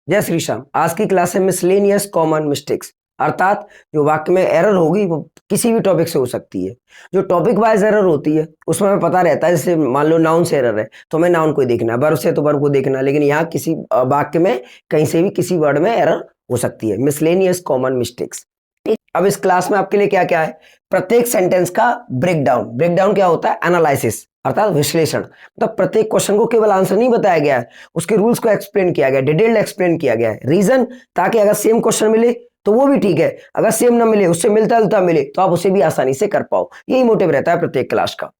जय श्री श्याम। आज की क्लास है मिसलेनियस कॉमन मिस्टेक्स, अर्थात जो वाक्य में एरर होगी वो किसी भी टॉपिक से हो सकती है। जो टॉपिक वाइज एरर होती है उसमें हमें पता रहता है, जैसे मान लो नाउन से एरर है तो हमें नाउन को ही देखना है, वर्ब से तो वर्ब को देखना है, लेकिन यहाँ किसी वाक्य में कहीं से भी किसी वर्ड में एरर हो सकती है। Miscellaneous common mistakes. ठीक, अब इस क्लास में आपके लिए क्या क्या है, प्रत्येक सेंटेंस का ब्रेकडाउन। ब्रेकडाउन क्या होता है? एनालिसिस, अर्थात विश्लेषण। मतलब प्रत्येक क्वेश्चन को केवल आंसर नहीं बताया गया है, उसके रूल्स को एक्सप्लेन किया गया, डिटेल्ड एक्सप्लेन किया गया है। रीजन, ताकि अगर सेम क्वेश्चन मिले तो वो भी ठीक है, अगर सेम ना मिले, उससे मिलता जुलता मिले तो आप उसे भी आसानी से कर पाओ। यही मोटिव रहता है प्रत्येक क्लास का।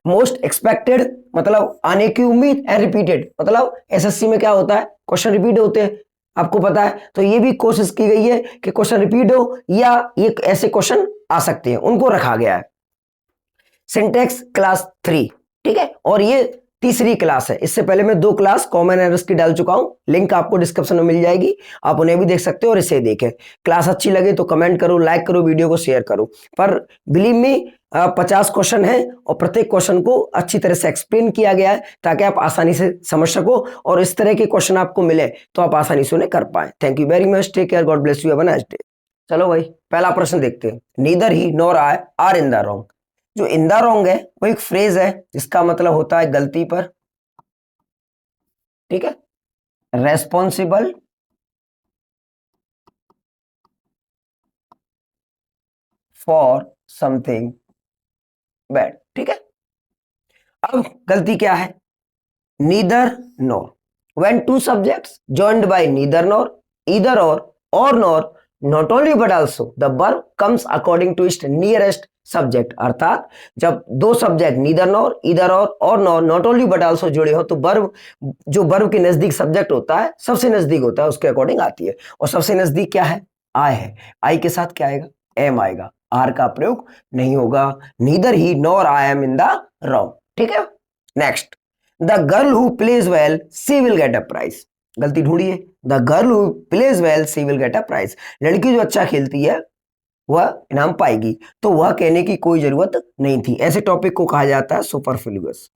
मोस्ट एक्सपेक्टेड मतलब आने की उम्मीद, एंड रिपीटेड मतलब एसएससी में क्या होता है, क्वेश्चन रिपीट होते हैं, आपको पता है। तो ये भी कोशिश की गई है कि क्वेश्चन रिपीट हो या ये ऐसे क्वेश्चन आ सकते हैं, उनको रखा गया है। सिंटेक्स क्लास 3, ठीक है, और ये तीसरी क्लास है। इससे पहले मैं 2 क्लास कॉमन एरर्स की डाल चुका हूं, लिंक आपको डिस्क्रिप्शन में मिल जाएगी, आप उन्हें भी देख सकते हो और इसे देखें। क्लास अच्छी लगे तो कमेंट करो, लाइक करो, वीडियो को शेयर करो। पर बिलीव मी, 50 क्वेश्चन है और प्रत्येक क्वेश्चन को अच्छी तरह से एक्सप्लेन किया गया है ताकि आप आसानी से समझ सको और इस तरह के क्वेश्चन आपको मिले तो आप आसानी से उन्हें कर पाए। Thank you very much, take care, God bless you, have a nice day. चलो भाई, पहला प्रश्न देखते हैं। Neither he nor I are in the wrong. जो इन द रॉन्ग है वो एक फ्रेज है जिसका मतलब होता है गलती पर, ठीक है, रेस्पॉन्सिबल फॉर समथिंग बैड, ठीक है। अब गलती क्या है? Neither nor. When two subjects joined by neither nor, either or nor, not only but also the verb comes according to its nearest subject. अर्थात जब दो subject neither nor, either or nor, not only but also जुड़े हो तो verb जो verb के नजदीक subject होता है, सबसे नजदीक होता है, उसके अकॉर्डिंग आती है। और सबसे नजदीक क्या है? आई है। आई के साथ क्या आएगा? एम आएगा, आर का प्रयोग नहीं होगा। Neither he nor I am in the wrong, ठीक है। Next, the girl who plays well she will get a prize. गलती ढूंढिए। The girl who plays well she will get a prize. लड़की जो अच्छा खेलती है वह इनाम पाएगी। तो वह कहने की कोई जरूरत नहीं थी। ऐसे टॉपिक को कहा जाता है सुपरफ्लुअस।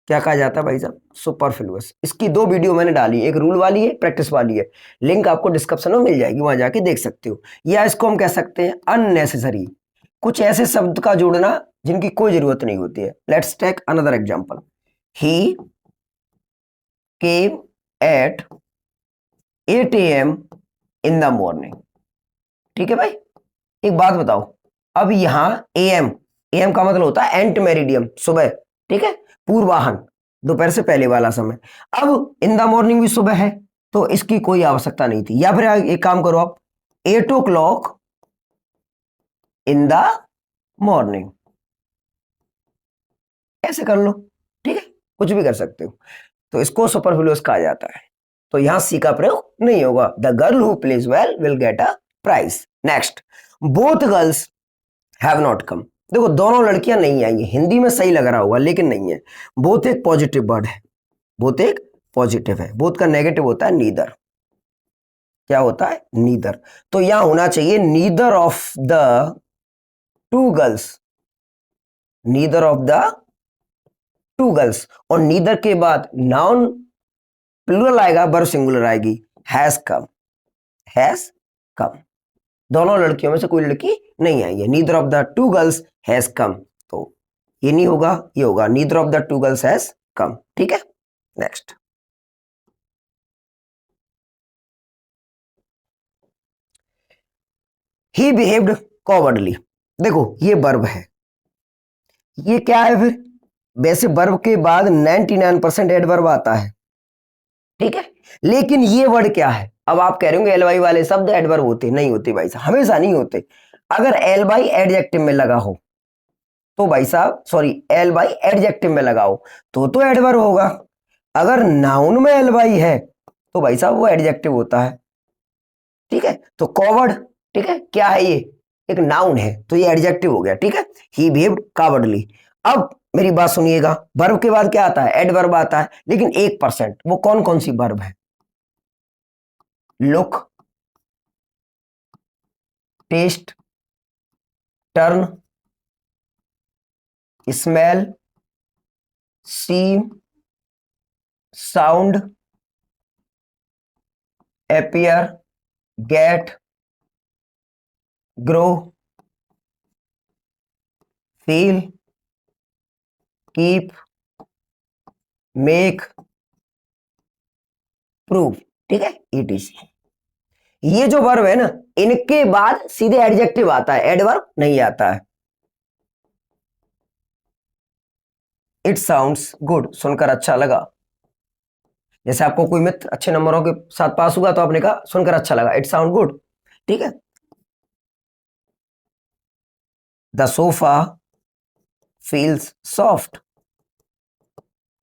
क्या कहा जाता है भाई साहब? सुपरफ्लुअस। इसकी 2 वीडियो मैंने डाली, एक रूल वाली है, प्रैक्टिस वाली है, लिंक आपको डिस्क्रिप्शन में मिल जाएगी, वहां जाके देख सकते हो। या इसको हम कह सकते हैं अननेसेसरी, कुछ ऐसे शब्द का जोड़ना जिनकी कोई जरूरत नहीं होती है। Let's take another example. He came at 8 AM in the morning, ठीक है भाई। एक बात बताओ, अब यहां एएम, एएम का मतलब होता है एंट मेरिडियम, सुबह, ठीक है, पूर्वाहन, दोपहर से पहले वाला समय। अब इन द मॉर्निंग भी सुबह है तो इसकी कोई आवश्यकता नहीं थी। या फिर एक काम करो आप, 8 o'clock इन द मॉर्निंग, ऐसे कर लो, ठीक है, कुछ भी कर सकते हो। तो इसको सुपरफ्लुअस कहा जाता है। तो यहां सी का प्रयोग नहीं होगा। The girl who plays well will get a prize. Next, both girls have not come. देखो, दोनों लड़कियां नहीं आई है, हिंदी में सही लग रहा होगा लेकिन नहीं है। बोथ एक पॉजिटिव वर्ड है, बोथ एक पॉजिटिव है। बोथ का नेगेटिव होता है नीदर। क्या होता है? नीदर। तो यहां होना चाहिए neither of the two girls, neither of the two girls. और नीदर के बाद नाउन प्लूरल आएगा, वर्ब सिंगुलर आएगी, हैज कम, हैज कम। दोनों लड़कियों में से कोई लड़की नहीं आई है। Neither of the two girls has come, तो ये नहीं होगा, ये होगा neither of the two girls has come, ठीक है। नेक्स्ट, ही बिहेव्ड कॉवर्डली। देखो, ये वर्ब है, ये क्या है फिर? वैसे वर्ब के बाद 99% एडवर्ब आता है, ठीक है, लेकिन ये वर्ड क्या है? अब आप कह रहे होंगे एल वाई वाले शब्द एडवर्ब होते नहीं होते भाई साहब, हमेशा नहीं होते। अगर एल बाई एडजेक्टिव में लगा हो तो भाई साहब, सॉरी, एल बाई एडजेक्टिव में लगाओ तो एडवर्ब होगा। अगर नाउन में एल बाई है तो भाई साहब वो एडजेक्टिव होता है, ठीक है। तो कॉवर्ड, ठीक है, क्या है ये? एक नाउन है तो ये एडजेक्टिव हो गया, ठीक है। ही बिहेव्ड कॉवर्डली। अब मेरी बात सुनिएगा, वर्ब के बाद क्या आता है? एडवर्ब आता है, लेकिन 1%। वो कौन कौन सी वर्ब है? लुक, टेस्ट, टर्न, स्मेल, सी, sound, appear, get, grow, feel, keep, make, prove, ठीक है, etc। ये जो वर्ब है ना, इनके बाद सीधे एडजेक्टिव आता है, एडवर्ब नहीं आता है। इट साउंड्स गुड, सुनकर अच्छा लगा। जैसे आपको कोई मित्र अच्छे नंबरों के साथ पास हुआ तो आपने कहा सुनकर अच्छा लगा, इट साउंड गुड, ठीक है। द सोफा फील्स सॉफ्ट,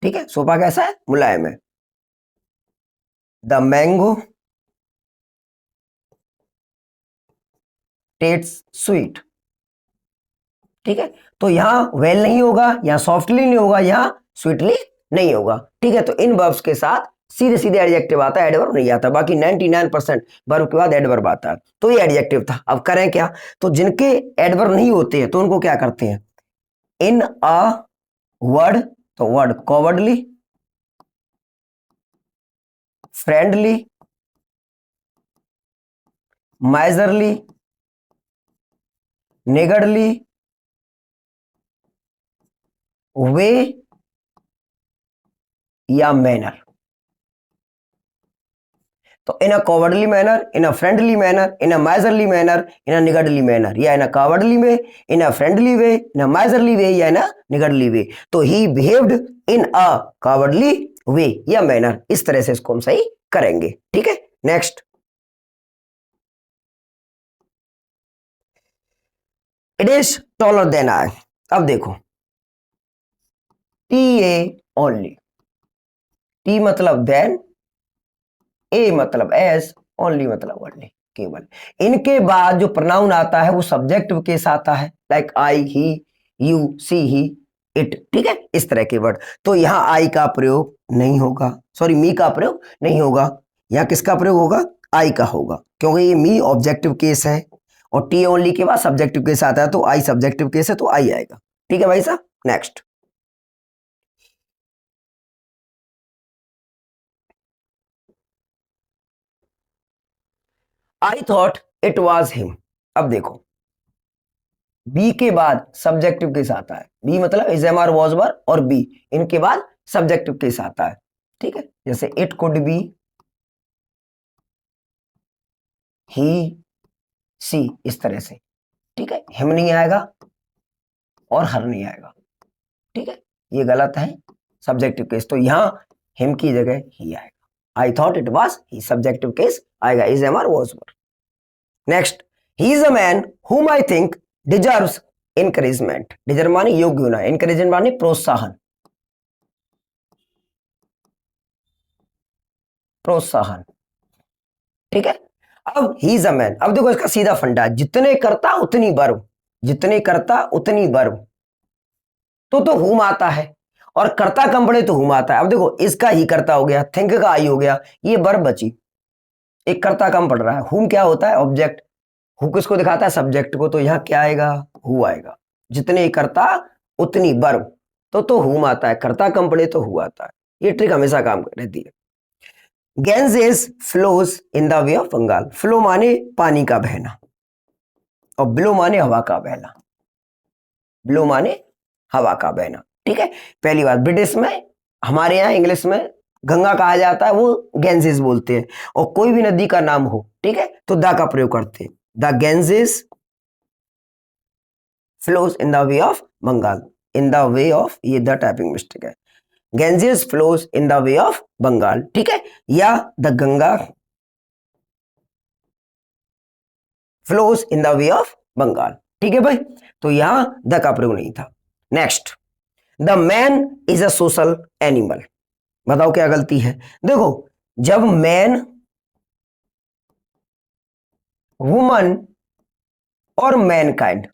ठीक है, सोफा कैसा है, मुलायम है। द मैंगो टेस्ट्स स्वीट, ठीक है। तो यहां वेल नहीं होगा, यहां सॉफ्टली नहीं होगा, यहां स्वीटली नहीं होगा, ठीक है। तो इन वर्ब्स के साथ सीधे सीधे एडजेक्टिव आता है, एडवर्ब नहीं आता। बाकी 99% वर्ब के बाद एडवर्ब आता है। तो ये एडजेक्टिव था। अब करें क्या, तो जिनके एडवर्ब नहीं होते हैं तो उनको क्या करते हैं, इन अ वर्ड, तो word cowardly, friendly, miserly, niggardly, way या मैनर। तो in a cowardly manner, in a friendly manner, in a miserly manner, in a niggardly manner, या in a cowardly way, in a friendly way, in a miserly way, या in a निगर्डली वे। तो ही behaved in a cowardly वे या manner, इस तरह से इसको हम सही करेंगे, ठीक है। Next, it is taller than I. अब देखो, टी ए ओनली, टी मतलब देन, ए मतलब एस, ओनली मतलब ओनली, केवल। इनके बाद जो प्रोनाउन आता है वो सब्जेक्टिव के साथ आता है, like I, he, you, she, he, it, ठीक है, इस तरह के वर्ड। तो यहां आई का प्रयोग नहीं होगा, सॉरी मी का प्रयोग नहीं होगा, यहां किसका प्रयोग होगा, आई का होगा, क्योंकि ये मी ऑब्जेक्टिव केस है और टी ओनली के बाद सब्जेक्टिव केस आता है, तो आई सब्जेक्टिव केस है तो आई आएगा, ठीक है भाई साहब। Next, I thought it was him. अब देखो, बी के बाद सब्जेक्टिव केस आता है, बी मतलब इज, एम, आर, वॉज, वर, और बी, इनके बाद सब्जेक्टिव केस आता है, ठीक है। जैसे इट कुड बी, ही, सी, इस तरह से, ठीक है। हिम नहीं आएगा और हर नहीं आएगा, ठीक है, ये गलत है सब्जेक्टिव केस। तो यहां हिम की जगह ही आएगा। I thought it was he, subjective case आएगा, is, am, are, was, were. Next, he is a man whom I think deserves encouragement. Deserve माने योग्य होना, इनकरेजमेंट माने प्रोत्साहन, प्रोत्साहन, ठीक है। अब ही इज अ मैन, अब देखो इसका सीधा फंडा, जितने करता उतनी बर्व, जितने करता उतनी बर्व, तो हुम आता है, और करता कम पड़े तो हुम आता है। अब देखो इसका ही करता हो गया, थिंक का आई हो गया, ये बर्व बची, एक करता कम पड़ रहा है। हुम क्या होता है, ऑब्जेक्ट, हु किसको दिखाता है, सब्जेक्ट को, तो यहां क्या आएगा, हु आएगा। जितने करता उतनी बर्व, तो हुम आता है, करता कम पड़े तो हु आता है। ये ट्रिक हमेशा काम रहती है। Ganges flows in the way of Bengal. Flow माने पानी का बहना, और ब्लो माने हवा का बहना, ब्लो माने हवा का बहना, ठीक है। पहली बात, ब्रिटिश में, हमारे यहाँ इंग्लिश में गंगा कहा जाता है, वो गैंजेस बोलते हैं, और कोई भी नदी का नाम हो, ठीक है, तो द का प्रयोग करते हैं। The Ganges flows in the way of Bengal, in the way of, ये द टाइपिंग मिस्टेक है, Ganges flows in the way of Bengal, ठीक है। या the Ganga flows in the way of Bengal, ठीक है भाई। तो यहां द का प्रयोग नहीं था। Next, the man is a social animal. बताओ क्या गलती है, देखो जब मैन, वुमन और मैनकाइंड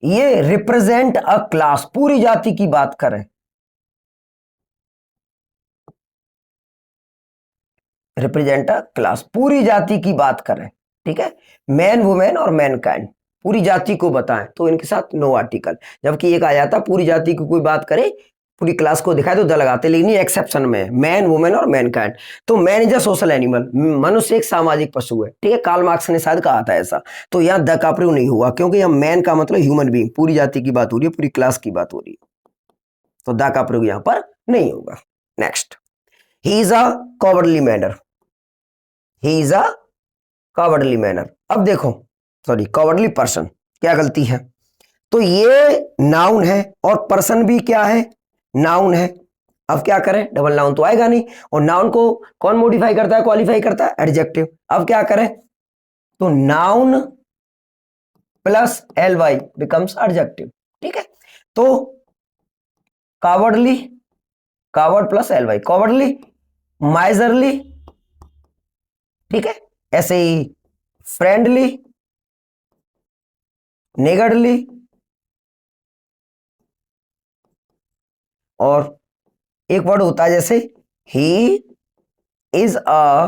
ये रिप्रेजेंट अ क्लास, पूरी जाति की बात करें, रिप्रेजेंट अ क्लास, पूरी जाति की बात करें, ठीक है। मैन, वुमेन और मैनकाइंड, पूरी जाति को बताएं, तो इनके साथ नो आर्टिकल। जबकि एक आ जाता पूरी जाति की कोई बात करे पूरी क्लास को दिखाए तो द लगाते, लेकिन ये एक्सेप्शन में है, मैन, वुमेन और मैनकाइंड। तो man is a social animal, मनुष्य एक सामाजिक पशु है, ठीक है, कार्ल मार्क्स ने शायद कहा था ऐसा। तो यहाँ द का प्रयोग नहीं हुआ, क्योंकि यहाँ मैन का मतलब ह्यूमन बीइंग, पूरी जाति की बात हो रही है, पूरी क्लास की बात हो रही है, तो द का प्रयोग यहाँ पर नहीं होगा। Next, he is a cowardly manner, he is a cowardly manner. अब देखो, सॉरी, कॉवर्डली पर्सन, क्या गलती है, तो ये नाउन है और पर्सन भी क्या है, नाउन है। अब क्या करें, डबल नाउन तो आएगा नहीं, और नाउन को कौन मॉडिफाई करता है, क्वालिफाई करता है, एडजेक्टिव। अब क्या करें, तो noun plus L Y becomes adjective, ठीक है। तो cowardly, coward plus L Y, cowardly, miserly, ठीक है, ऐसे ही फ्रेंडली, निगर्डली, और एक वर्ड होता है जैसे ही इज अ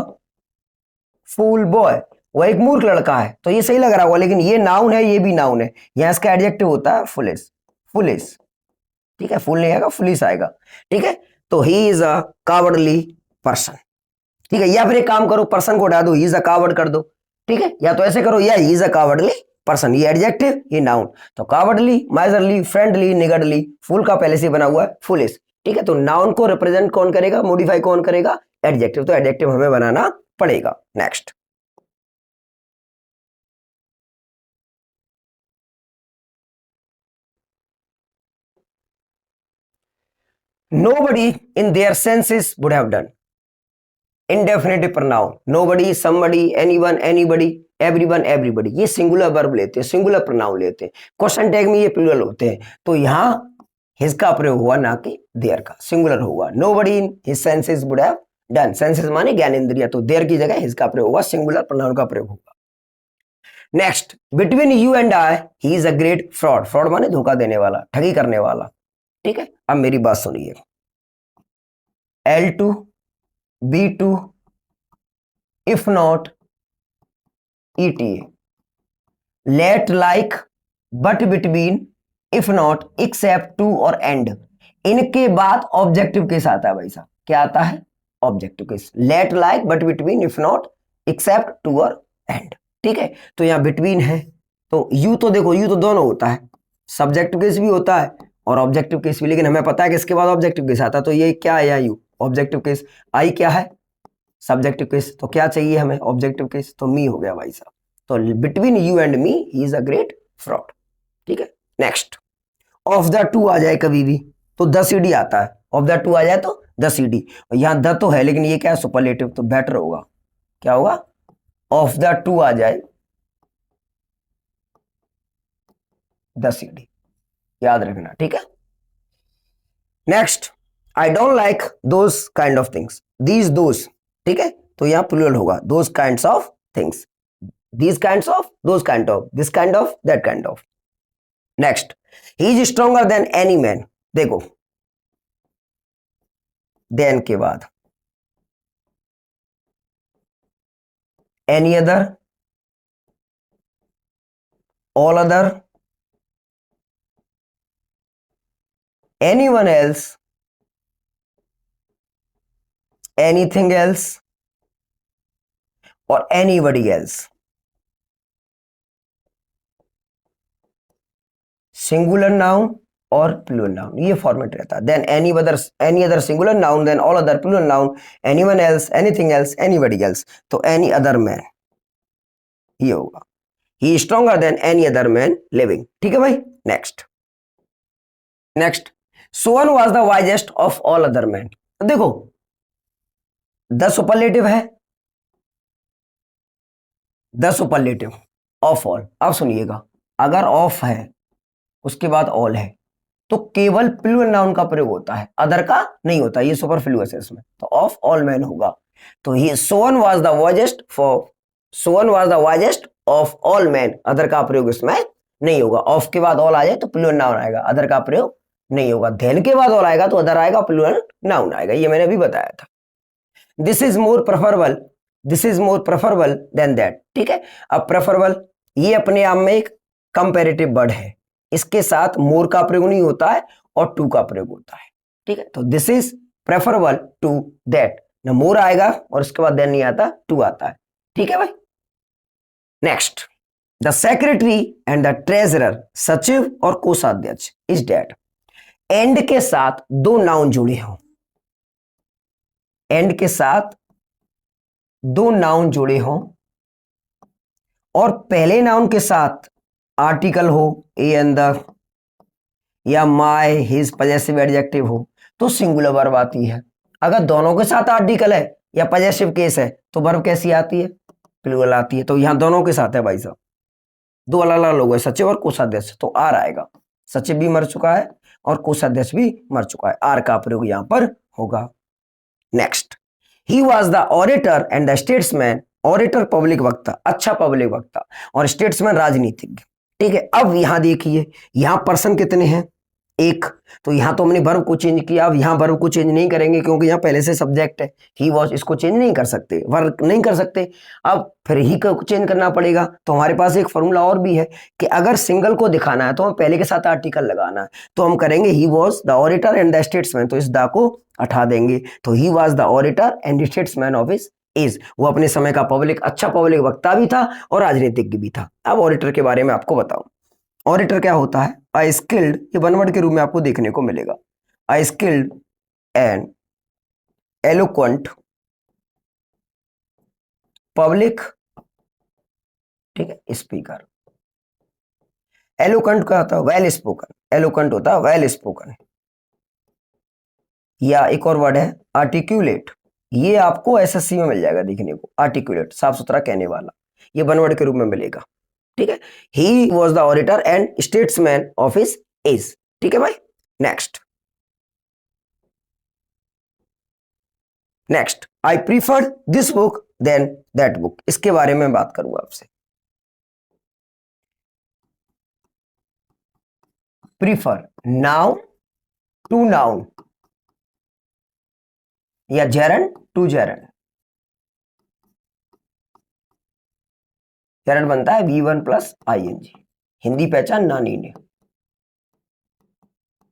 फूल बॉय, वो एक मूर्ख लड़का है, तो ये सही लग रहा होगा, लेकिन ये नाउन है, ये भी नाउन है, यहां इसका एडजेक्टिव होता है फुलिश, फुलिश, ठीक है, फुल नहीं आएगा, फुलिश आएगा, ठीक है। तो ही इज अ कावर्डली पर्सन, ठीक है, या फिर एक काम करो, पर्सन को हटा दो, ही इज अ कावर्ड कर दो, ठीक है, या तो ऐसे करो, या ही इज अ कावर्डली पर्सन, ये एडजेक्टिव, ये नाउन, तो कावर्डली, माइजरली, फ्रेंडली, निगर्डली, फुल का पहले से बना हुआ है फुलिश, ठीक है। तो नाउन को रिप्रेजेंट कौन करेगा, मॉडिफाई कौन करेगा, एडजेक्टिव, तो एडजेक्टिव हमें बनाना पड़ेगा। Next, nobody in their senses would have done, इंडेफिनेटिव pronoun, nobody, somebody, anyone, anybody, everyone, everybody, ये सिंगुलर वर्ब लेते हैं, सिंगुलर pronoun लेते हैं, क्वेश्चन टैग में ये प्लूरल होते हैं, तो यहां हिज का प्रयोग हुआ, ना कि देयर का, सिंगुलर हुआ, nobody in his senses would have done, senses माने ज्ञान इंद्रिया, तो देयर की जगह हिज का प्रयोग हुआ, सिंगुलर pronoun का प्रयोग होगा। Next, between you and I he is a great fraud, fraud माने धोखा देने वाला, ठगी करने वाला, ठीक है। अब मेरी बात सुनिए, L2, B2, if not ETA, let, like, but, between, if not, except, to और and, इनके बाद ऑब्जेक्टिव केस आता है भाई साहब, क्या आता है, objective case, let, like, but, between, if not, except, to और एंड, ठीक है। तो यहां बिटवीन है, तो यू तो देखो, यू तो दोनों होता है, सब्जेक्टिव केस भी होता है और ऑब्जेक्टिव केस भी, लेकिन हमें पता है कि इसके बाद ऑब्जेक्टिव केस आता है, तो ये क्या है, यू ऑब्जेक्टिव केस, आई क्या है, सब्जेक्टिव केस, तो क्या चाहिए हमें, ऑब्जेक्टिव केस, तो मी हो गया भाई साहब, तो between you and me he is a great fraud, ठीक है। नेक्स्ट, ऑफ द टू आ जाए कभी भी तो द सीडी आता है, ऑफ द टू आ जाए तो द सीडी, यहां द तो है लेकिन ये क्या है, सुपरलेटिव, तो बेटर होगा, क्या होगा, ऑफ द टू आ जाए द सीडी, याद रखना, ठीक है। Next, I don't like those kind of things, these those, ठीक है, तो यहां प्लूरल होगा, those kinds of things, these kinds of, those kind of, this kind of, that kind of. Next, he is stronger than any man, देखो then के बाद any other, all other, anyone else, anything else और anybody else, singular noun और plural noun, ये format रहता है, then any other singular noun, then all other plural noun, anyone else, anything else, anybody else, तो any other man ये होगा, he is stronger than any other man living, ठीक है भाई। Next, next, Solomon was the wisest of all other man, देखो the superlative है, the superlative of all, अब सुनिएगा, अगर ऑफ है उसके बाद ऑल है तो केवल प्लूरल नाउन का प्रयोग होता है, अदर का नहीं होता, ये सुपरफ्लूअस है इसमें, तो ऑफ ऑल मैन होगा, तो he Sovan was the wisest for, Sovan was the wisest of all man, other का प्रयोग इसमें नहीं होगा, ऑफ के बाद ऑल आ जाए तो प्लूरल नाउन आएगा, अदर का प्रयोग नहीं होगा, देन के बाद ऑल आएगा तो अदर आएगा, प्लूरल नाउन आएगा, ये मैंने अभी बताया था। This is more preferable, this is more preferable than that, ठीक है। अब प्रेफरेबल ये अपने आप में एक कंपैरेटिव वर्ड है, इसके साथ मोर का प्रयोग नहीं होता है और टू का प्रयोग होता है, ठीक है, तो this is preferable to that, ना मोर आएगा और उसके बाद देन नहीं आता, टू आता है। ठीक है भाई। Next, the secretary and the treasurer, सचिव और कोषाध्यक्ष इज डेट। एंड के साथ दो नाउन जुड़े हों, एंड के साथ दो नाउन जुड़े हों और पहले नाउन के साथ आर्टिकल हो, ए एंड द या माय हिज पजेसिव एडजेक्टिव हो, तो सिंगुलर वर्ब आती है। अगर दोनों के साथ आर्टिकल है या पजेसिव केस है तो वर्ब कैसी आती है, प्लूरल आती है। तो यहां दोनों के साथ है भाई साहब, दो अलग अलग लोग हैं, सचिव और कोषाध्यक्ष, तो आर आएगा। सचिव भी मर चुका है और कोषाध्यक्ष भी मर चुका है, आर का प्रयोग यहां पर होगा। Next, he was the orator and the statesman, orator public वक्ता, अच्छा पब्लिक वक्ता, और स्टेट्समैन राजनीतिज्ञ। ठीक है, अब यहां देखिए, यहां पर्सन कितने हैं, एक, तो यहां तो हमने वर्ब को चेंज किया, अब यहां वर्ब को चेंज नहीं करेंगे क्योंकि यहां पहले से सब्जेक्ट है, ही वॉज, इसको चेंज नहीं कर सकते, वर्ब नहीं कर सकते। अब फिर ही को चेंज करना पड़ेगा, तो हमारे पास एक फॉर्मूला और भी है कि अगर सिंगल को दिखाना है तो हम पहले के साथ आर्टिकल लगाना है, तो हम करेंगे ही was the orator and the statesman, तो इस द को हटा देंगे, तो ही was the orator and statesman of his as, वो अपने समय का पब्लिक, अच्छा पब्लिक वक्ता भी था और राजनीतिज्ञ भी था। अब ऑरेटर के बारे में आपको बताऊं, ऑरेटर क्या होता है, अ स्किल्ड, ये वन वर्ड के रूप में आपको देखने को मिलेगा, अ स्किल्ड एंड एलोक्वेंट पब्लिक, ठीक है, स्पीकर। एलोक्वेंट क्या होता है, वेल स्पोकन, एलोक्वेंट होता है वेल स्पोकन। या एक और वर्ड है आर्टिक्यूलेट, ये आपको एसएससी में मिल जाएगा देखने को, आर्टिक्यूलेट, साफ सुथरा कहने वाला, ये वन वर्ड के रूप में मिलेगा। ठीक है, he was the orator and statesman of his age. ठीक है भाई। Next, I prefer this book than that book, इसके बारे में बात करूंगा आपसे। प्रीफर, नाउन टू नाउन या जेरन टू जेरन, जेरन बनता है V1 प्लस ING, हिंदी पहचान नानी ने,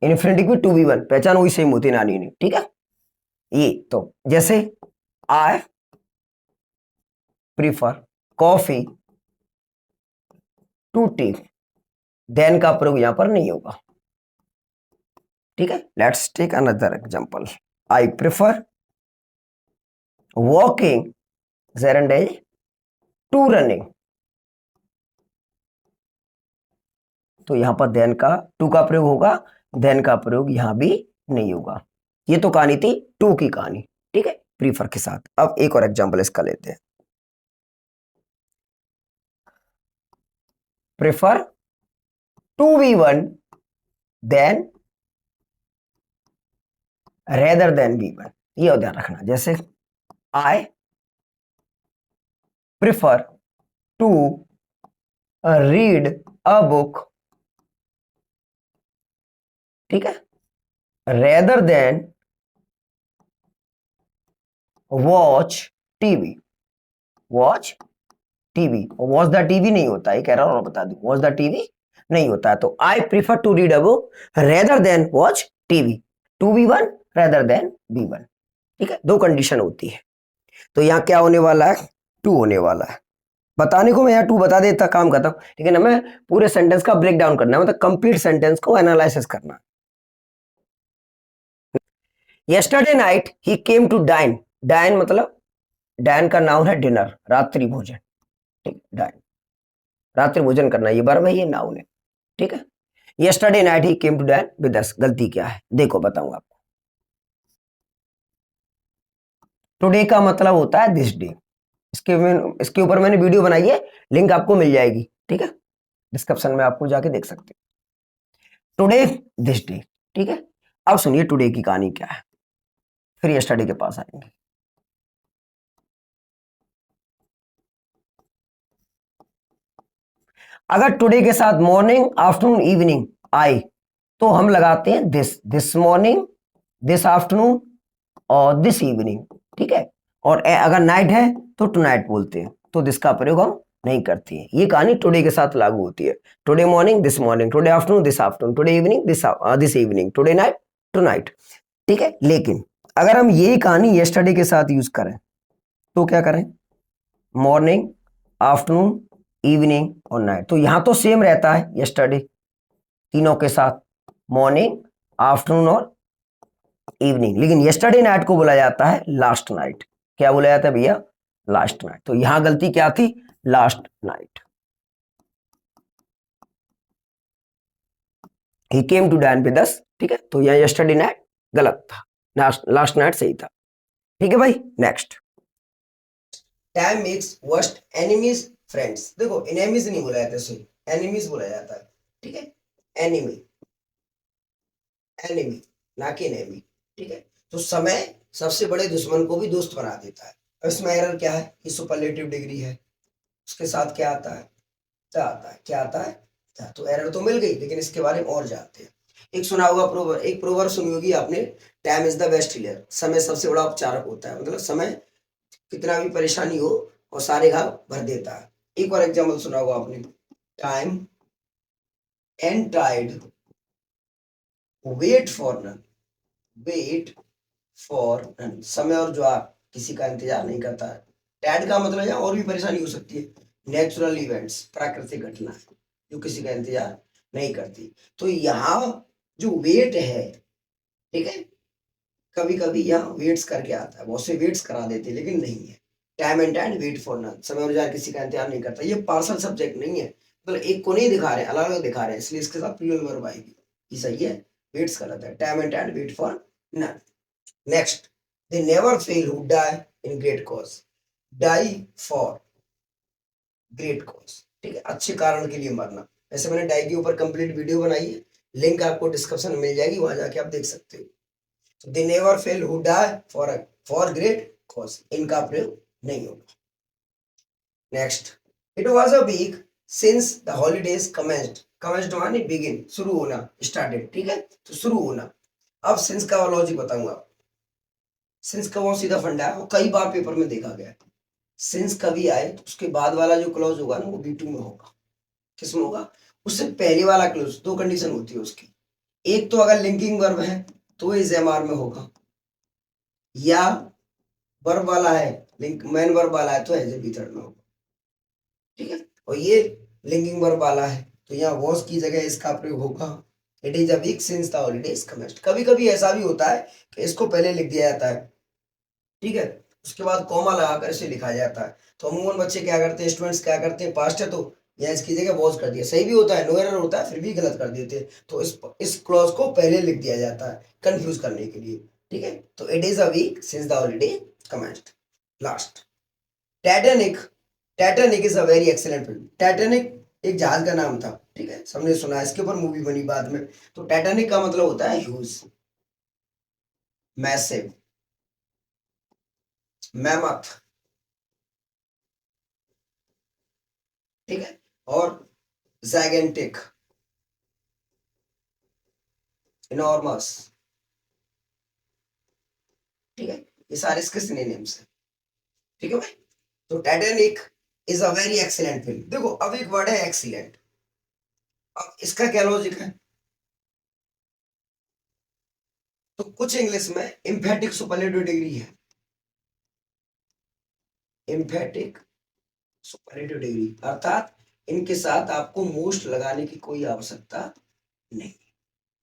इन्फिनिटिव टू V1 पहचान वही सेम होती नानी ने। ठीक है, ये तो जैसे I prefer coffee to tea, then का प्रयोग यहां पर नहीं होगा। ठीक है, let's take another example, I prefer walking gerunds to running, तो यहां पर देन का, टू का प्रयोग होगा, देन का प्रयोग यहां भी नहीं होगा। ये तो कहानी थी टू की कहानी। ठीक है, प्रीफर के साथ। अब एक और एग्जांपल इसका लेते हैं, prefer to V1 then rather than V1, ये ध्यान रखना। जैसे I prefer to read a book, ठीक है, rather than watch TV, watch TV, watch the TV नहीं होता है, कह रहा हूं और बता दूं, वॉच द टीवी नहीं होता है। तो I prefer to read a book rather than watch TV, 2V1 rather than V1। ठीक है, दो कंडीशन होती है, तो यहाँ क्या होने वाला है, टू होने वाला है। बताने को मैं यहाँ टू बता देता, काम करता हूं, ठीक है ना, मैं पूरे सेंटेंस का ब्रेक डाउन करना है, मतलब कंप्लीट सेंटेंस को एनालिसिस करना। Yesterday night he came to dine, dine मतलब, डाइन का नाउन है डिनर, रात्रि भोजन। ठीक, डाइन रात्रि भोजन करना, ये वर्ब है, ये नाउन है। ठीक है, yesterday night he came to dine with us, गलती क्या है देखो बताऊंगा आपको। टुडे का मतलब होता है दिस डे, इसके ऊपर मैंने वीडियो बनाई है, लिंक आपको मिल जाएगी। ठीक है, डिस्क्रिप्शन में आपको जाके देख सकते हैं, टुडे दिस डे। ठीक है, अब सुनिए टुडे की कहानी क्या है, फिर यस्टरडे के पास आएंगे। अगर टुडे के साथ मॉर्निंग आफ्टरनून इवनिंग आए तो हम लगाते हैं दिस मॉर्निंग, दिस आफ्टरनून और दिस इवनिंग। ठीक है, और अगर नाइट है तो टू नाइट बोलते हैं, तो दिस का प्रयोग हम नहीं करते हैं। ये कहानी टुडे के साथ लागू होती है, today morning this morning, today afternoon this afternoon, today evening this evening, today night tonight. ठीक है, लेकिन अगर हम यही कहानी यस्टरडे के साथ यूज करें तो क्या करें? मॉर्निंग, आफ्टरनून, इवनिंग और नाइट। तो यहां तो सेम रहता है यस्टरडे तीनों के साथ, मॉर्निंग, आफ्टरनून और इवनिंग, लेकिन यस्टरडे नाइट को बोला जाता है लास्ट नाइट। क्या बोला जाता है भैया? Last night. तो यहां गलती क्या थी? Last night. He came to dine with us, ठीक है, तो यह यस्टरडे नाइट गलत था, लास्ट नाइट सही था। ठीक है भाई, next. Time makes worst enemies friends. देखो एनिमीज नहीं बोला जाता है, एनिमीज बोला जाता है, ठीक है, एनिमी, एनिमी ना कि एनिमी, ठीक है। तो समय सबसे बड़े दुश्मन को भी दोस्त बना देता है। अब इसमें एरर क्या है? ये सुपरलेटिव डिग्री है, उसके साथ क्या आता है? क्या आता है? क्या आता है? क्या? तो एरर तो मिल गई, लेकिन इसके बारे में और जानते हैं। एक सुना होगा प्रोवर्ब, एक प्रोवर्ब सुनी होगी आपने, time is the best healer. समय सबसे बड़ा उपचारक होता है, मतलब समय कितना भी परेशानी हो और सारे घाव भर देता है। एक और एग्जाम्पल सुना होगा आपने, time and tide wait for none, wait for none. समय और ज्वार किसी का इंतजार नहीं करता है। टैड का मतलब है और भी परेशानी हो सकती है, नेचुरल इवेंट्स, प्राकृतिक घटना जो किसी का इंतजार नहीं करती। तो यहाँ जो वेट है, ठीक है, कभी कभी यहाँ वेट्स करके आता है, बहुत से वेट्स करा देते लेकिन नहीं है। Time and time wait for none, समय और ज्वार किसी का इंतजार नहीं करता। ये पार्सल सब्जेक्ट नहीं है, मतलब एक को नहीं दिखा रहे, अलग अलग दिखा रहे हैं, इसलिए इसके साथ प्लूरल वर्ब आएगी। ये सही है, वेट्स गलत है। Time and time wait for none. Next, they never fail who die in great cause. Die for great cause, ठीक है, अच्छे कारण के लिए मरना। वैसे मैंने डाई के ऊपर कंप्लीट वीडियो बनाई है, लिंक आपको डिस्क्रिप्शन में मिल जाएगी, वहां जाके आप देख सकते हो। तो they never fail who die for great cause, इनका प्रयोग नहीं होगा। Next, it was a week since the holidays commenced. Commenced माने बिगिन, शुरू होना, स्टार्टेड, ठीक है, तो शुरू होना। अब सिंस का लॉजिक बताऊंगा। सिंस का वो सीधा फंडा है, वो कई बार पेपर में देखा गया है। सिंस कभी आए तो उसके बाद वाला जो क्लॉज होगा ना, वो बी टू में होगा। किसमें होगा? उससे पहले वाला क्लॉज, दो कंडीशन होती है उसकी। एक तो अगर लिंकिंग वर्ब है तो इज एम आर में होगा, या वर्ब वाला है, लिंक मेन वर्ब वाला है तो एज ए बी थर्ड में होगा, ठीक है। और ये लिंकिंग वर्ब वाला है तो यहाँ वॉज की जगह इसका प्रयोग होगा। It is a week since the holidays commenced. कभी कभी ऐसा भी होता है कि इसको पहले लिख दिया जाता है, ठीक है, उसके बाद कॉमा लगाकर इसे लिखा जाता है। तो अमूमन बच्चे क्या करते हैं, स्टूडेंट्स क्या करते हैं, पास्ट है तो यहाँ इसकी जगह वॉज कर दिया, सही भी होता है, नो एरर होता है, फिर भी गलत कर देते हैं। तो इस क्लॉज को पहले लिख दिया जाता है कंफ्यूज करने के लिए, ठीक है। तो it is a week since the holiday commenced. Last, Titanic. Titanic is a very excellent film. Titanic एक जहाज का नाम था, ठीक है, सबने सुना है, इसके ऊपर मूवी बनी बाद में। तो टाइटैनिक का मतलब होता है ह्यूज, मैसिव, मैमथ, ठीक है, और जाइगेंटिक, इनॉर्मस, ठीक है, ये सारे इसके सिनोनिम्स हैं, ठीक है भाई। तो Titanic is a very excellent film. देखो अब एक वर्ड है एक्सीलेंट, अब इसका क्या लॉजिक है? तो कुछ इंग्लिश में इम्फेटिक सुपरलेटिव डिग्री है, इम्फेटिक सुपरलेटिव डिग्री, अर्थात इनके साथ आपको मोस्ट लगाने की कोई आवश्यकता नहीं,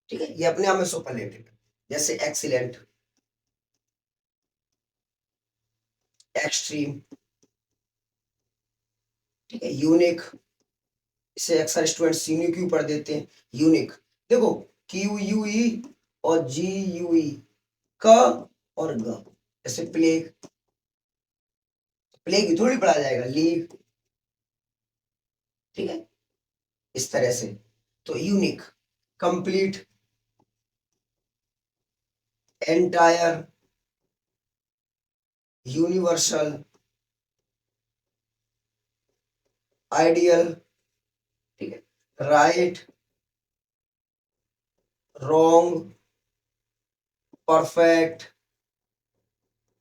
ठीक है, ये अपने आप में सुपरलेटिव है। जैसे एक्सीलेंट, एक्सट्रीम, ठीक है, यूनिक, इसे अक्सर स्टूडेंट्स यूनिक क्यों पढ़ देते हैं, यूनिक। देखो क्यू यू ई और जी यू ई, क और ग, जैसे प्लेग, प्लेग थोड़ी पढ़ा जाएगा, लीग, ठीक है, इस तरह से। तो unique, complete, entire, universal, ideal, ठीक है, राइट, रॉन्ग, परफेक्ट,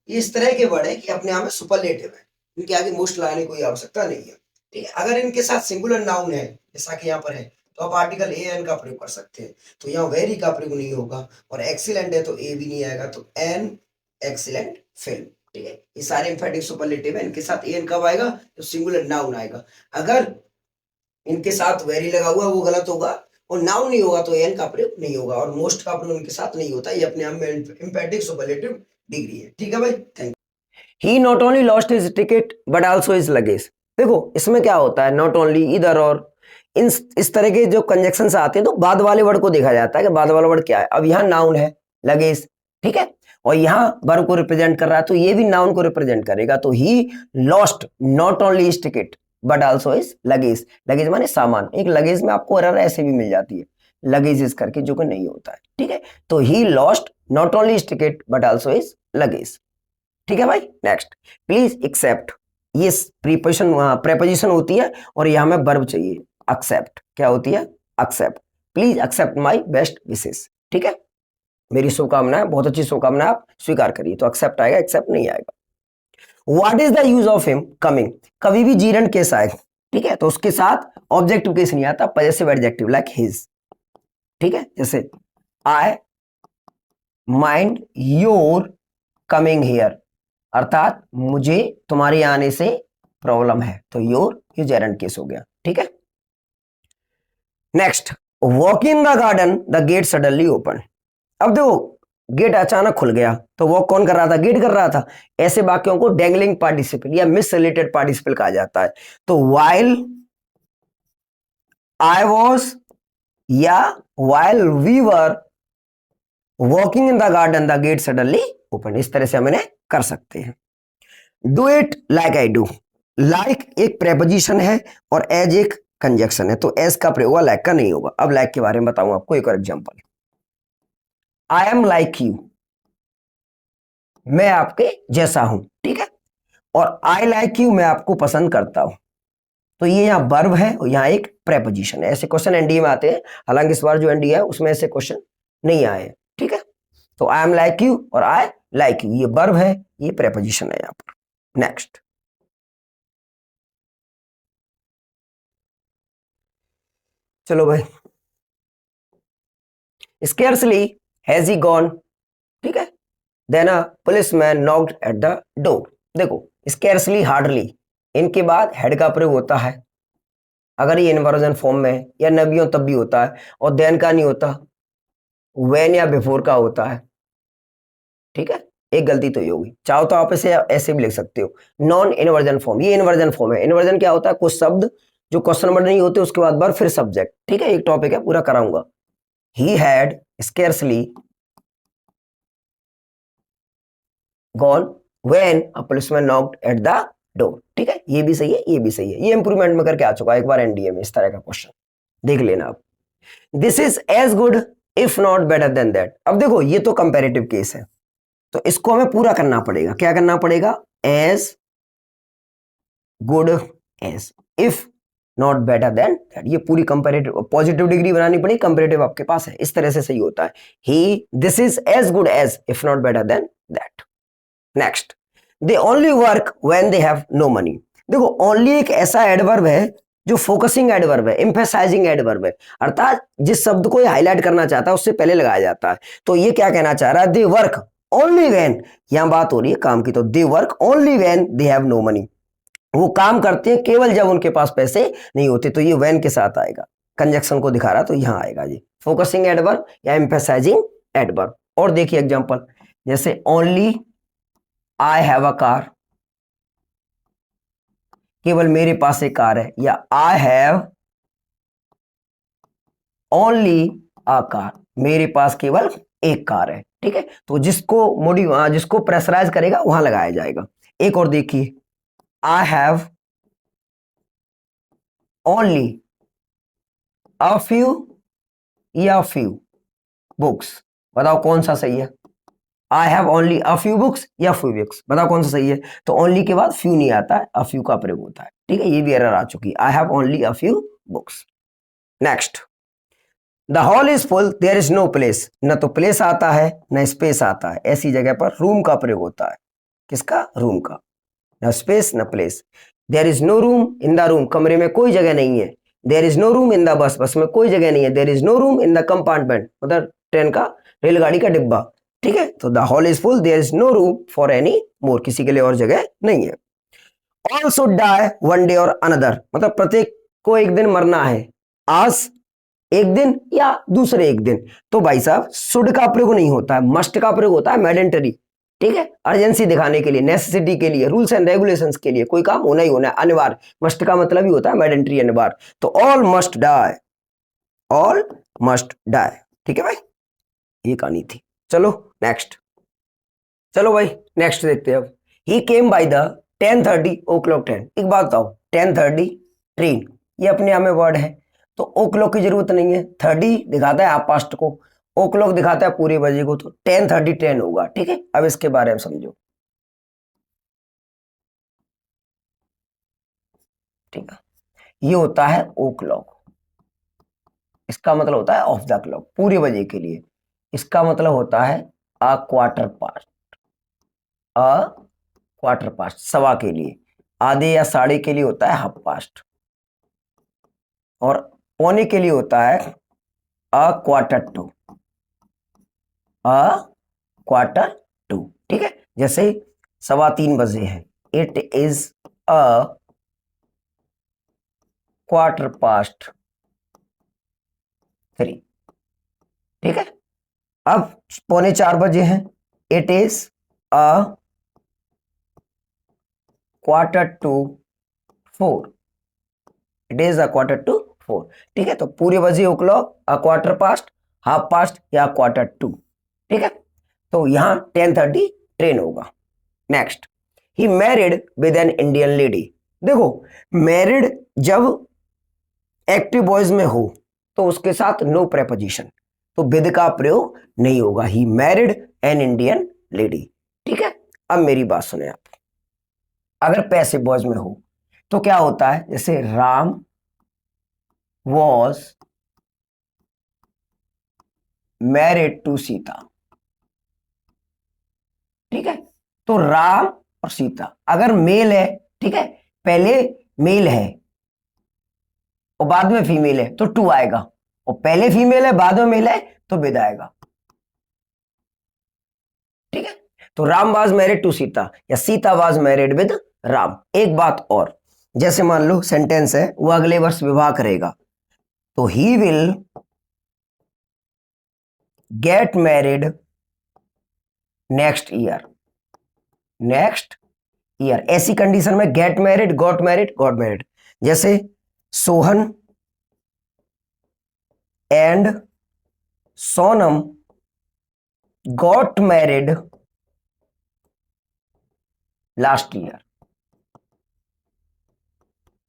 इस तरह के वर्ड है कि अपने आप में सुपरलेटिव है, इनके आगे मोस्ट लगाने की कोई आवश्यकता नहीं है, ठीक है। अगर इनके साथ सिंगुलर नाउन है, जैसा कि यहाँ पर है, तो आप आर्टिकल ए एन का प्रयोग कर सकते हैं। तो यहाँ वेरी का प्रयोग नहीं होगा, और एक्सीलेंट है तो ए भी नहीं आएगा, तो एन एक्सीलेंट फिल्म। ठीक है, ये सारे एम्फेटिक सुपरलेटिव है, इनके साथ ए एन कब आएगा, तो सिंगुलर नाउन आएगा। अगर इनके साथ वेरी लगा हुआ वो गलत होगा, और नाउन नहीं होगा तो एन का प्रयोग नहीं होगा, और मोस्ट का प्रयोग इनके साथ नहीं होता। ये अपने आप में एम्फेटिक सुपरलेटिव डिग्री है। ठीक है भाई, thank you. He not only lost his ticket but also his luggage. देखो इसमें क्या होता है, नॉट ओनली, इधर और, इस तरह के जो कंजक्शन आते हैं तो बाद वाले वर्ड को देखा जाता है कि बाद वाला वर्ड क्या है। अब यहाँ नाउन है लगेज, ठीक है, और यहाँ वर्ब को रिप्रेजेंट कर रहा है, तो ये भी नाउन को रिप्रेजेंट करेगा। तो he lost not only his ticket but also is luggage. Luggage माने सामान। एक लगेज में आपको एरर ऐसे भी मिल जाती है, लगेजेस करके, जो कि नहीं होता है। ठीक है, तो he lost not only his ticket but also is luggage. ठीक है भाई, नेक्स्ट, प्लीज एक्सेप्ट। ये प्रीपोजिशन होती है, और यहां में वर्ब चाहिए, एक्सेप्ट। क्या होती है, except. Please accept my best wishes. ठीक है, मेरी शुभकामनाएं, बहुत अच्छी शुभकामनाएं आप स्वीकार करिए, तो एक्सेप्ट आएगा, एक्सेप्ट नहीं आएगा। What is the use of him coming. कभी भी जीरंड केस आए, ठीक है, तो उसके साथ ऑब्जेक्टिव केस नहीं आता, पजेसिव एडजेक्टिव लाइक हिज। ठीक है, जैसे आई माइंड योर कमिंग हियर, अर्थात मुझे तुम्हारे आने से प्रॉब्लम है, तो योर ये जेरंड केस हो गया। ठीक है, next, walk in the garden the gate suddenly open. अब देखो गेट अचानक खुल गया, तो वॉक कौन कर रहा था, गेट कर रहा था। ऐसे वाक्यों को डेंगलिंग पार्टिसिपल या मिस रिलेटेड पार्टिसिपल कहा जाता है। तो वाइल आई वॉज या while we were walking in the garden the gate suddenly open, इस तरह से हम इन्हें कर सकते हैं। Do it like I do. Like एक प्रेपोजिशन है और एज एक कंजक्शन है, तो एज का प्रयोग होगा, लाइक का नहीं होगा। अब लाइक के बारे में बताऊं आपको एक और example. I am like you, मैं आपके जैसा हूं। ठीक है, और आई लाइक यू, मैं आपको पसंद करता हूं। तो ये यहाँ वर्ब है और यहाँ एक प्रेपोजिशन है। ऐसे क्वेश्चन एनडीए में आते हैं, हालांकि इस बार जो एनडीए है उसमें ऐसे क्वेश्चन नहीं आए। ठीक है, तो आई एम लाइक यू और आई लाइक यू, ये वर्ब है, ये प्रेपोजिशन है यहाँ पर। नेक्स्ट, चलो भाई, स्केर्सली हैज ही गॉन। ठीक है, then a policeman knocked at the door. देखो स्केर्सली, हार्डली, इनके बाद हेड का प्रयोग होता है अगर ये इन्वर्जन फॉर्म में, या नबियों तब भी होता है, और देन का नहीं होता, व्हेन या बिफोर का होता है। ठीक है, एक गलती तो ये होगी। चाहो तो आप इसे ऐसे भी लिख सकते हो, नॉन इन्वर्जन फॉर्म। ये इन्वर्जन फॉर्म है। इन्वर्जन क्या होता है, कुछ शब्द जो क्वेश्चन वर्ड नहीं होते, उसके बाद वर्ब फिर सब्जेक्ट। ठीक है, एक टॉपिक है, पूरा कराऊंगा। He had scarcely gone when a policeman knocked at the door. ठीक है, ये भी सही है, ये भी सही है। ये इंप्रूवमेंट में करके आ चुका है एक बार एनडीए में, इस तरह का क्वेश्चन देख लेना आप। This is as good if not better than that. अब देखो ये तो कंपैरेटिव केस है, तो इसको हमें पूरा करना पड़ेगा। क्या करना पड़ेगा, as good as, if not better than that. ये पूरी कंपैरेटिव पॉजिटिव डिग्री बनानी पड़ेगी, कंपैरेटिव आपके पास है, इस तरह से सही होता है। He this is as good as if not better than that. Next, they only work when they have no money. देखो ओनली एक ऐसा एडवर्ब है जो फोकसिंग एडवर्ब है, एम्फेसाइजिंग एडवर्ब है, अर्थात जिस शब्द को ये हाईलाइट करना चाहता है उससे पहले लगाया जाता है। तो ये क्या कहना चाह रहा है, दे वर्क ओनली व्हेन, यहां बात हो रही है काम की, तो they work only when they have no money. वो काम करते हैं केवल जब उनके पास पैसे नहीं होते, तो ये व्हेन के साथ आएगा, कंजक्शन को दिखा रहा, तो यहां आएगा जी फोकसिंग एडवर्ब या एम्फेसाइजिंग एडवर्ब। और देखिए एग्जांपल, जैसे only I have a car, केवल मेरे पास एक कार है, या आई हैव ओनली अ कार, मेरे पास केवल एक कार है। ठीक है, तो जिसको प्रेशराइज करेगा वहां लगाया जाएगा। एक और देखिए, आई हैव ओनली अ फ्यू या फ्यू बुक्स, बताओ कौन सा सही है। I have only a few books या फ्यू बुक्स, बताओ कौन सा सही है। तो ओनली के बाद फ्यू नहीं आता है, अ फ्यू का प्रयोग होता है। ठीक है, ये भी एरर आ चुकी है, I have only a few books. Next, the hall is full there is no place. न तो प्लेस आता है न स्पेस आता है, ऐसी जगह पर रूम का प्रयोग होता है। किसका, रूम का। न स्पेस न place. There is no room in the room, कमरे में कोई जगह नहीं है। There is no room in the bus, bus में कोई जगह नहीं है। There is no room in the compartment, मतलब ट्रेन का, रेलगाड़ी का डिब्बा, ठीक है। तो the hall is full, there is no room for any more, किसी के लिए और जगह नहीं है। All should die one day और अनदर, मतलब प्रत्येक को एक दिन मरना है, आज एक दिन या दूसरे एक दिन। तो भाई साहब शुड का प्रयोग नहीं होता है, मस्ट का प्रयोग होता है, मैडेंटरी, ठीक है। अर्जेंसी दिखाने के लिए, नेसेसिटी के लिए, रूल्स एंड रेगुलेशंस के लिए, कोई काम होना ही होना है, अनिवार्य। मस्ट का मतलब ही होता है मैडेंटरी, अनिवार्य। तो all must die, all must die, ठीक है भाई, ये कहानी थी। चलो नेक्स्ट, चलो भाई नेक्स्ट देखते हैं अब। He came by the 10:30 o'clock train. एक बात बताओ, 10:30 ट्रेन, ये अपने आप में वर्ड है, तो ओ क्लॉक की जरूरत नहीं है। 30 दिखाता है हाफ पास्ट को, ओ क्लॉक दिखाता है पूरे बजे को, तो 10:30 ट्रेन होगा, ठीक है। अब इसके बारे में समझो, ठीक है। ये होता है ओ क्लॉक, इसका मतलब होता है ऑफ द क्लॉक, पूरे बजे के लिए। इसका मतलब होता है a quarter past, a quarter past सवा के लिए, आधे या साढ़े के लिए होता है हाफ पास्ट, और पौने के लिए होता है a quarter to, a quarter to, ठीक है। जैसे 3:15 बजे है, it is a quarter past 3, ठीक है। अब 3:45 बजे हैं, it is a quarter to 4, it is a quarter to 4, ठीक है। तो पूरे बजे o'clock, a quarter past, half past या क्वार्टर टू, ठीक है। तो यहां 10:30 ट्रेन होगा। Next, he married with an Indian lady. देखो मैरिड जब एक्टिव वॉइस में हो तो उसके साथ नो प्रेपोजिशन, तो विद का प्रयोग नहीं होगा। ही मैरिड एन इंडियन लेडी, ठीक है। अब मेरी बात सुने आप, अगर पैसिव वॉइस में हो तो क्या होता है, जैसे Ram was married to Sita, ठीक है। तो राम और सीता अगर मेल है, ठीक है, पहले मेल है और बाद में फीमेल है तो टू आएगा, और पहले फीमेल है बाद में मेल है तो विद आएगा, ठीक है। तो Ram was married to Sita या Sita was married with Ram. एक बात और, जैसे मान लो सेंटेंस है वो अगले वर्ष विवाह करेगा, तो ही will get married next year, next year. ऐसी कंडीशन में get married, got married, got married. जैसे Sohan and Sonam got married last year,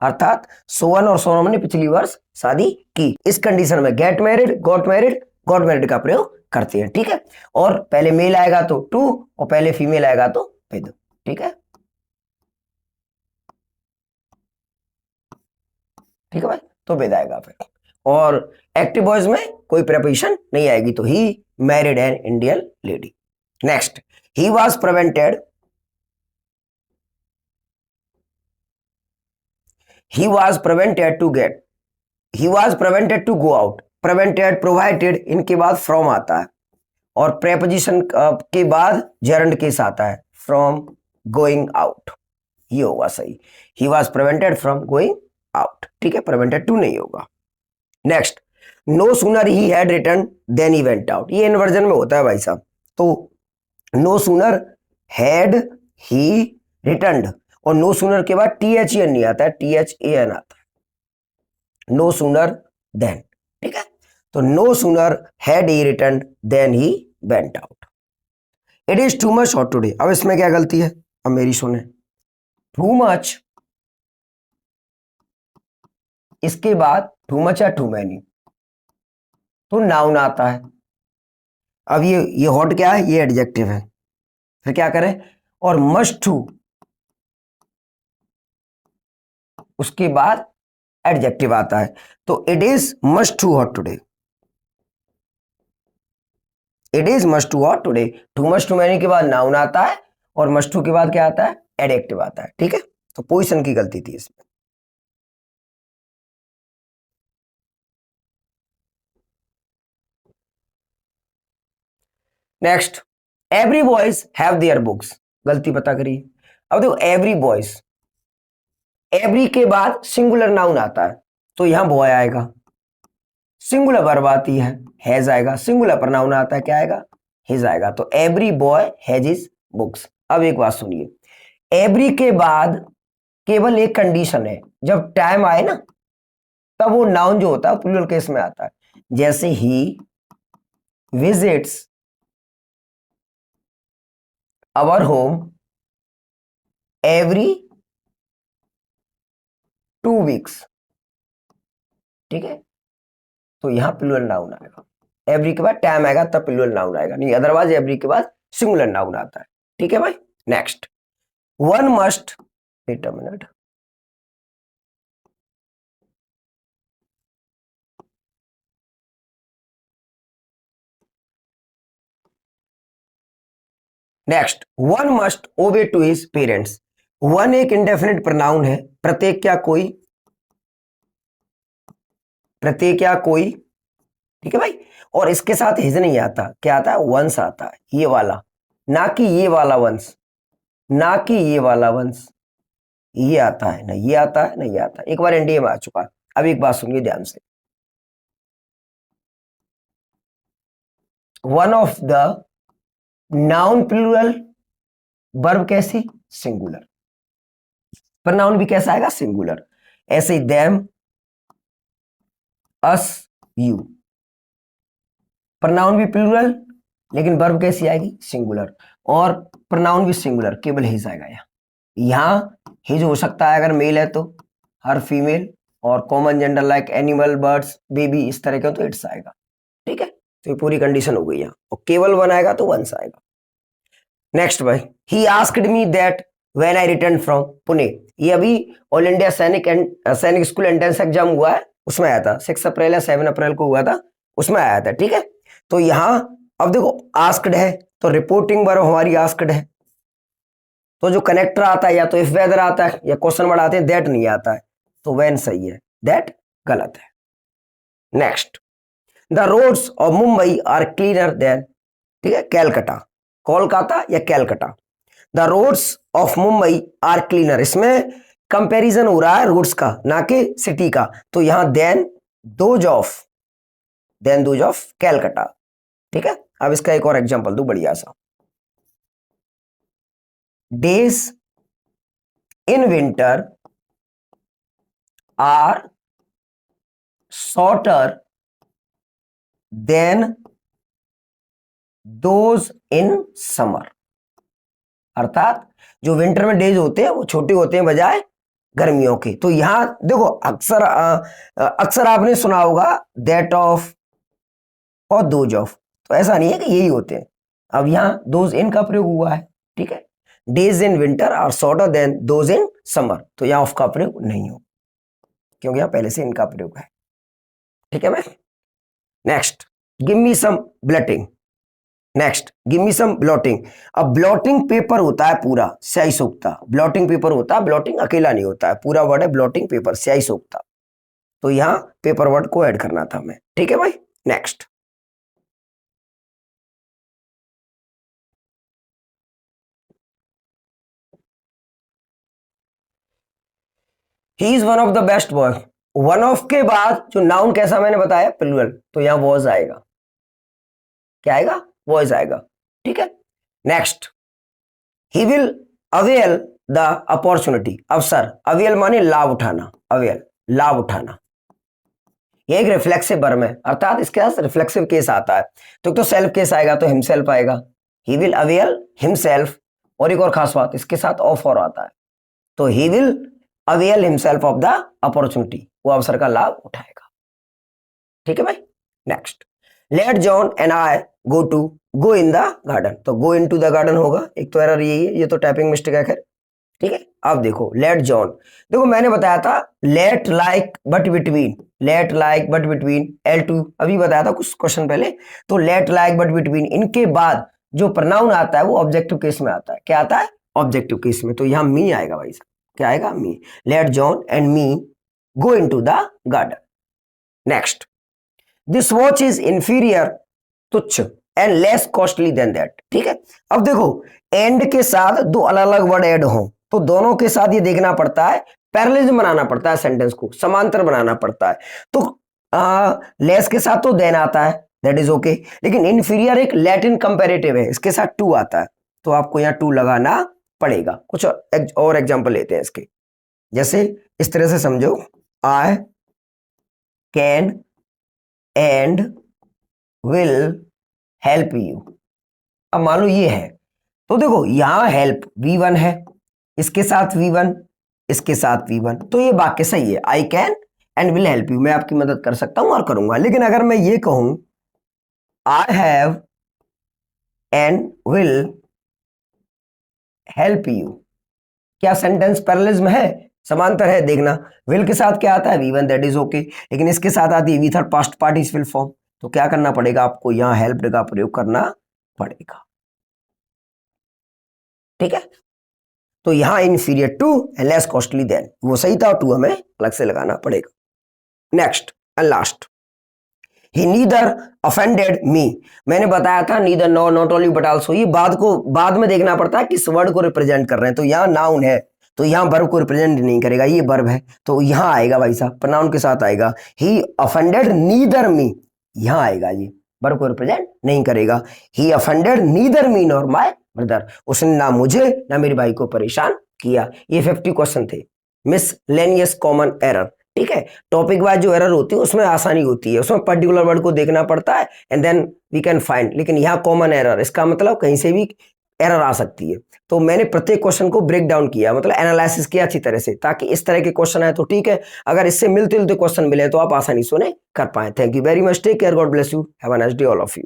अर्थात सोहन और सोनम ने पिछली वर्ष शादी की। इस कंडीशन में get married, got married, got married का प्रयोग करते हैं, ठीक है। और पहले मेल आएगा तो टू, और पहले फीमेल आएगा तो विद, ठीक है, ठीक है भाई। तो विद आएगा फिर, और एक्टिव वॉइस में कोई प्रेपोजिशन नहीं आएगी, तो he married an Indian lady. Next, he was prevented, he was prevented to get, he was prevented to go out. Prevented, provided, इनके बाद फ्रॉम आता है, और प्रेपोजिशन के बाद जेरंड केस आता है, फ्रॉम गोइंग आउट, ये होगा सही। He was prevented from going out, ठीक है, प्रिवेंटेड टू नहीं होगा। Next, no sooner he had return then he went out. ये इन्वर्जन में होता है भाई साहब, तो no sooner had he return, और नो सूनर के बाद THEN नहीं आता है, THAN आता है, नो सूनर देन, ठीक है। तो no sooner had he return then he went out. It is too much hot today, अब इसमें क्या गलती है, अब मेरी सुने। टू मच, इसके बाद टू मच या टू मैनी, तो नाउन आता है। अब ये हॉट क्या है, ये एडजेक्टिव है, फिर क्या करें, और मस्ट टू उसके बाद एडजेक्टिव आता है, तो it is much too hot today, it is much too hot today. Too much too many के बाद नाउन आता है, और मस्ट टू के बाद क्या आता है, एडजेक्टिव आता है, ठीक है। तो पोजीशन की गलती थी इसमें। Next, every boys have their books, गलती पता करिए। अब देखो एवरी बॉयज, एवरी के बाद सिंगुलर नाउन आता है तो यहां बॉय आएगा, सिंगुलर वर्ब आती है हैज आएगा, सिंगुलर प्रोनाउन आता है क्या आएगा, हिज आएगा। तो every boy has his books. अब एक बात सुनिए, एवरी के बाद केवल एक कंडीशन है, जब टाइम आए ना तब वो नाउन जो होता है प्लूरल केस में आता है। जैसे he visits our home every 2 weeks, ठीक है, तो यहां प्लूरल नाउन आएगा। एवरी के बाद टाइम आएगा तब प्लूरल नाउन आएगा, नहीं अदरवाइज एवरी के बाद सिंगुलर नाउन आता है। ठीक है भाई। Next, one must, wait a minute, next, one must obey to his parents. One एक इंडेफिनिट प्रोनाउन है, प्रत्येक क्या कोई, प्रत्येक क्या कोई, ठीक है भाई। और इसके साथ हिज नहीं आता, क्या आता है, वंस आता है, ये वाला, ना कि ये वाला वंस, ना कि ये वाला वंस, ये आता है ना, ये आता है ना, ये आता है, एक बार एनडीए में आ चुका है। अब एक बात सुनिए ध्यान से, one of the noun plural, verb कैसी, सिंगुलर, प्रोनाउन भी कैसा आएगा, सिंगुलर। ऐसे ही देम, अस, यू, प्रोनाउन भी प्लूरल लेकिन वर्ब कैसी आएगी, सिंगुलर, और प्रोनाउन भी सिंगुलर, केवल हिज आएगा। यहां हिज हो सकता है अगर मेल है तो, हर फीमेल, और common gender like animal, birds, baby, इस तरह के हो तो इट्स आएगा। ठीक है, तो ये पूरी कंडीशन हो गई यहाँ, और केवल वन आएगा तो वंस आएगा। नेक्स्ट भाई, he asked me that when I return from Pune. ये अभी ऑल इंडिया सैनिक स्कूल एंट्रेंस एग्जाम हुआ है, उसमें आया था, 6 अप्रैल या 7 अप्रैल को हुआ था, उसमें आया था। ठीक है, तो यहां अब देखो आस्क्ड है तो रिपोर्टिंग वर्ब हमारी आस्क्ड है, तो जो कनेक्टर आता है या तो इफ वेदर आता है या क्वेश्चन वर्ड आते हैं, दैट नहीं आता है, तो व्हेन सही है, दैट गलत है। Next, the roads of Mumbai are cleaner than, ठीक है, कैलकाटा, कोलकाता या Calcutta. The roads of Mumbai are cleaner, इसमें कंपैरिजन हो रहा है रोड्स का ना कि सिटी का, तो यहां दोज ऑफ कैलकाटा। ठीक है, अब इसका एक और एग्जांपल दो बढ़िया सा, days in winter are shorter than those in summer. अर्थात जो विंटर में डेज होते हैं वो छोटे होते हैं बजाय गर्मियों के। तो यहां देखो अक्सर आपने सुना होगा दैट ऑफ और दोज ऑफ, तो ऐसा नहीं है कि यही होते हैं। अब यहां दोज इन का प्रयोग हुआ है। ठीक है, days in winter are shorter than those in summer, तो यहां ऑफ का प्रयोग नहीं हो, क्योंकि यहां पहले से इनका प्रयोग है। ठीक है मैं, नेक्स्ट, गिव मी सम ब्लटिंग। नेक्स्ट, गिव मी सम ब्लॉटिंग। अब ब्लॉटिंग पेपर होता है पूरा स्याही सोखता, ब्लॉटिंग पेपर होता है, ब्लॉटिंग अकेला नहीं होता है, पूरा वर्ड है ब्लॉटिंग पेपर, स्याही सोखता, तो यहां पेपर वर्ड को ऐड करना था हमें। ठीक है भाई। Next, he is one of the best boy. One of के बाद जो नाउन कैसा मैंने बताया, प्लूरल, तो यहां वॉज आएगा, क्या आएगा, वॉज आएगा। ठीक है, next, he will avail the opportunity, अवसर, अवेल माने लाभ उठाना, अवेल लाभ उठाना, ये एक रिफ्लेक्सिव वर्ब है, अर्थात इसके साथ रिफ्लेक्सिव केस आता है, तो सेल्फ केस आएगा तो हिमसेल्फ आएगा, ही विल अवेल हिमसेल्फ, और एक और खास बात इसके साथ ऑफ और आता है, तो ही will avail himself of the opportunity, वो अवसर का लाभ उठाएगा। ठीक है भाई। Next, let John and I go in the garden, तो go into the garden होगा, एक तो एरर यही है, ये तो टाइपिंग मिस्टेक है खैर। ठीक है, अब देखो लेट जॉन, देखो मैंने बताया था let like but between, let like but between L2 अभी बताया था कुछ क्वेश्चन पहले, तो लेट लाइक बट बिटवीन, इनके बाद जो प्रोनाउन आता है वो ऑब्जेक्टिव केस में आता है, क्या आता है, ऑब्जेक्टिव केस में, तो यहां मी आएगा भाई, क्या आएगा, me. Let John and me go into the garden. Next, this watch is inferior, तुच्छ, and less costly than that. ठीक है, अब देखो एंड के साथ दो अलग अलग वर्ड ऐड हो तो दोनों के साथ ये देखना पड़ता है, पैरेललिज्म बनाना पड़ता है, सेंटेंस को समांतर बनाना पड़ता है। तो लेस के साथ तो देन आता है, दैट इज ओके, लेकिन इंफीरियर एक लैटिन कंपैरेटिव है, इसके साथ टू आता है, तो आपको यहाँ टू लगाना पड़ेगा। कुछ और एग्जांपल लेते हैं इसके, जैसे इस तरह से समझो, I can and will help you. अब मान लो ये है, तो देखो यहां हेल्प V1 है, इसके साथ V1, इसके साथ V1, तो ये वाक्य सही है, I can and will help you, मैं आपकी मदद कर सकता हूं और करूंगा। लेकिन अगर मैं ये कहूं I have and will help you, क्या सेंटेंस पैरेललिज्म है, समांतर है? देखना, विल के साथ क्या आता है V1, दैट इज ओके, लेकिन इसके साथ आती है V3 पास्ट पार्टिसिपल फॉर्म, तो क्या करना पड़ेगा आपको, यहां हेल्प्ड का प्रयोग करना पड़ेगा। ठीक है, तो यहां inferior to and less costly than, वो सही था, टू हमें अलग से लगाना पड़ेगा। Next and last, he neither offended me, मैंने बताया था neither nor not only but also, ये बाद में देखना पड़ता है किस वर्ड को रिप्रेजेंट कर रहे हैं। तो यहाँ नाउन है तो यहाँ वर्ब को रिप्रेजेंट नहीं करेगा, ये वर्ब है तो यहाँ आएगा भाई साहब, प्रोनाउन के साथ आएगा, ही ऑफेंडेड नीदर मी, यहाँ आएगा, ये वर्ब को रिप्रेजेंट नहीं करेगा। He offended neither me nor my brother, उसने ना मुझे ना मेरे भाई को परेशान किया। ये 50 क्वेश्चन थे, मिसलेनियस कॉमन एरर। ठीक है, टॉपिक वाइज जो एरर होती है उसमें आसानी होती है, उसमें पर्टिकुलर वर्ड को देखना पड़ता है and then we can find, लेकिन यहाँ कॉमन एरर, इसका मतलब कहीं से भी एरर आ सकती है। तो मैंने प्रत्येक क्वेश्चन को ब्रेक डाउन किया, मतलब एनालिसिस किया अच्छी तरह से, ताकि इस तरह के क्वेश्चन आए तो ठीक है, अगर इससे मिलते जुलते क्वेश्चन मिले तो आप आसानी से उन्हें कर पाए। Thank you very much, take care, God bless you, have a nice day all of you.